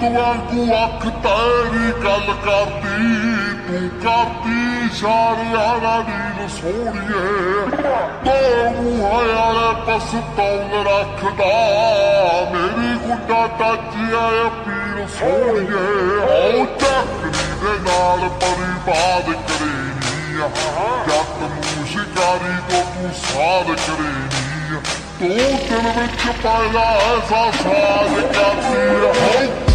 ਵਾਂਗੂ ਅੱਖ ਤੇਰੀ ਗੱਲ ਕਰਦੀ, ਤੂੰ ਕਰਦੀ ਇਸ਼ਾਰਿਆਂ ਨਾਲ ਨੀਲ ਸੋਹਣੀਏ। ਦੋ ਮੂੰਹਾਂ ਵਾਲੇ ਪਸਤੌਲ ਰੱਖਦਾ, ਮੇਰੀ ਗੁੱਡਾ ਟੱਚਿਆ ਪੀਰ ਸੋਹਣੀਏ। ਉਹ ਚੱਕਰੀ ਦੇ ਨਾਲ ਬਰਬਾਦ ਕਰੇਨੀ, ਜੱਟ ਨੂੰ ਸ਼ਿਕਾਰੀ ਤੋਂ ਤੂੰ ਸਾਧ ਕਰੇਨੀ। ਤੂੰ ਦਿਲ ਵਿੱਚ ਪਾਇਆ ਐਸਾ ਸਾਜ਼ ਕਰਦੀ,